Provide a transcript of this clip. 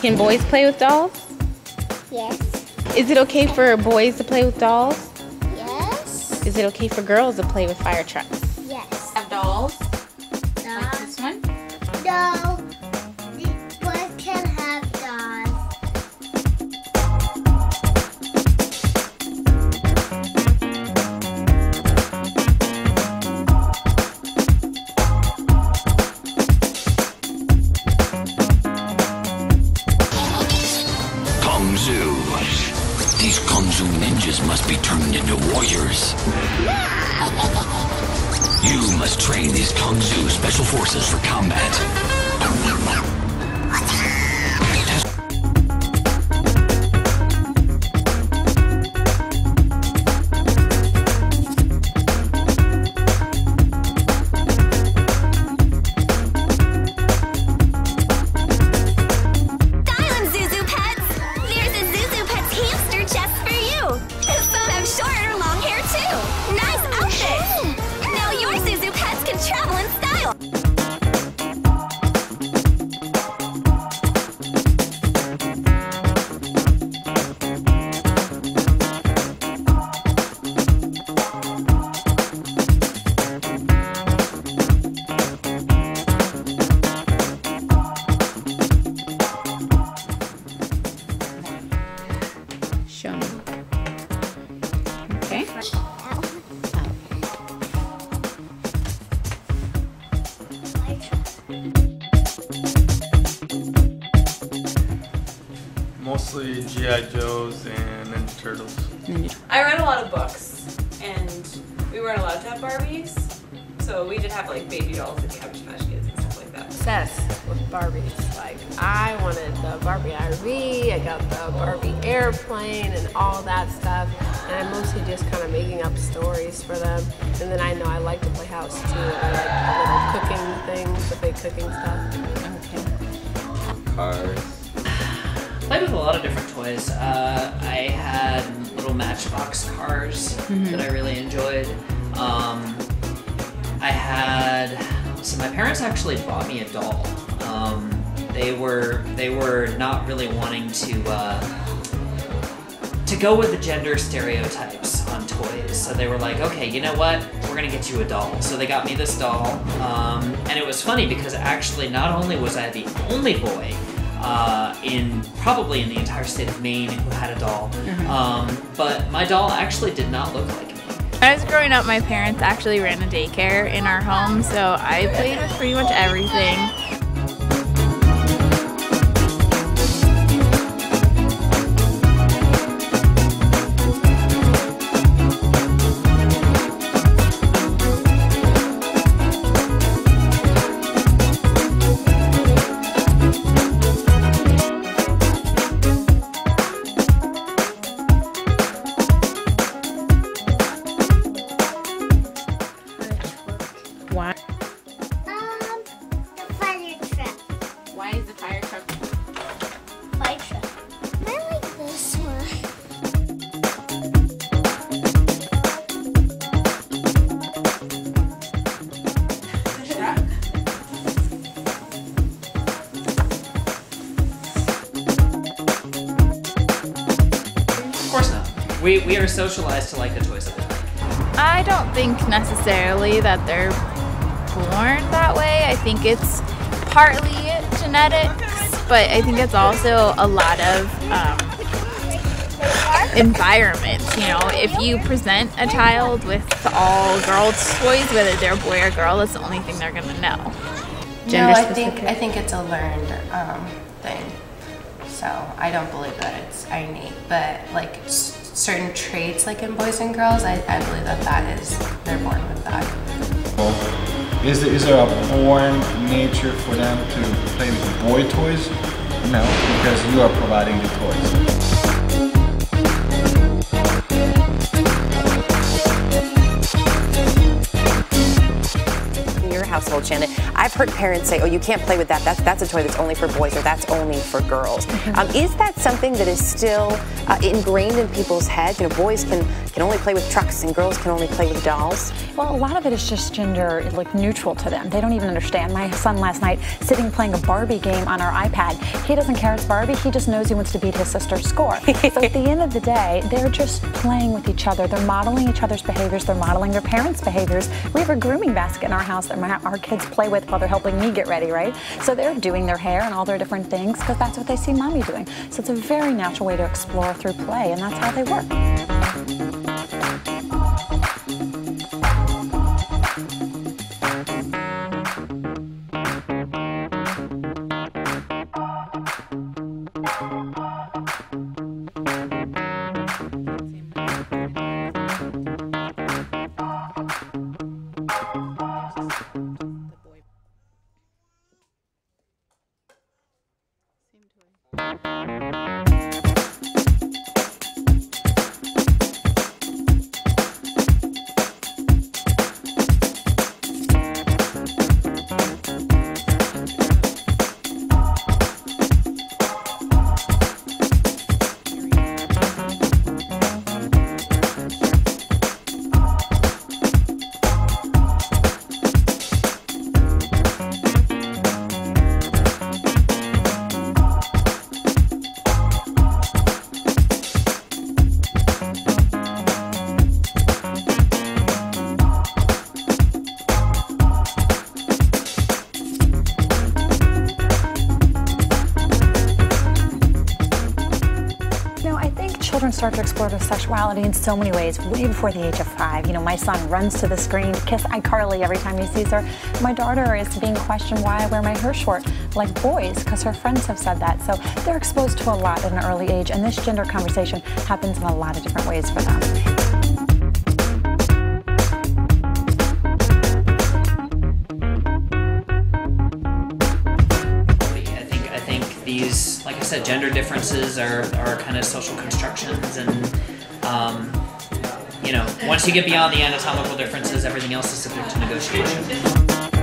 Can boys play with dolls? Yes. Is it okay for boys to play with dolls? Yes. Is it okay for girls to play with fire trucks? Yes. Have dolls? No. Like this one? No. Boys can have dolls. Kung Fu. These Kung Fu ninjas must be turned into warriors. You must train these Kung Fu special forces for combat. Show me. Okay. Mostly G.I. Joes and Ninja Turtles. I read a lot of books, and we weren't allowed to have Barbies, so we did have like baby dolls and Cabbage Patch Kids and stuff like that. Obsessed with Barbies. Like, I wanted the Barbie RV, I got the Barbie airplane and all that stuff, and I'm mostly just kind of making up stories for them. And then I know I like to play house too. I like little cooking things, the big cooking stuff. Okay. Cars. Played with a lot of different toys. I had little Matchbox cars that I really enjoyed. I had, so my parents actually bought me a doll. They were not really wanting to go with the gender stereotypes on toys. So they were like, okay, you know what? We're gonna get you a doll. So they got me this doll, and it was funny because actually not only was I the only boy probably in the entire state of Maine who had a doll, but my doll actually did not look like me. When I was growing up, my parents actually ran a daycare in our home, so I played with pretty much everything. Why? The fire truck. Why is the fire truck? Fire truck. I like this one. Of course not. We are socialized to like the toys that we like. I don't think necessarily that they're born that way. I think it's partly genetics, but I think it's also a lot of environments. You know, if you present a child with all girls toys, whether they're a boy or girl, that's the only thing they're gonna know. No, I think it's a learned thing. So I don't believe that it's innate, but like certain traits, like in boys and girls, I believe that is they're born with that. Is there a born nature for them to play with boy toys? No, because you are providing the toys. household, Shannon, I've heard parents say, oh, you can't play with that. That's a toy that's only for boys or that's only for girls. Is that something that is still ingrained in people's heads? You know, boys can only play with trucks and girls can only play with dolls? Well, a lot of it is just gender neutral to them. They don't even understand. My son last night sitting playing a Barbie game on our iPad. He doesn't care it's Barbie. He just knows he wants to beat his sister's score. So at the end of the day, they're just playing with each other. They're modeling each other's behaviors. They're modeling their parents' behaviors. We have a grooming basket in our house that our kids play with while they're helping me get ready, right? So they're doing their hair and all their different things because that's what they see mommy doing. So it's a very natural way to explore through play, and that's how they work. Children start to explore their sexuality in so many ways way before the age of 5. You know, my son runs to the screen to kiss iCarly every time he sees her. My daughter is being questioned why I wear my hair short like boys because her friends have said that. So they're exposed to a lot at an early age, and this gender conversation happens in a lot of different ways for them. These, like I said, gender differences are kind of social constructions, and you know, once you get beyond the anatomical differences, everything else is subject to negotiation.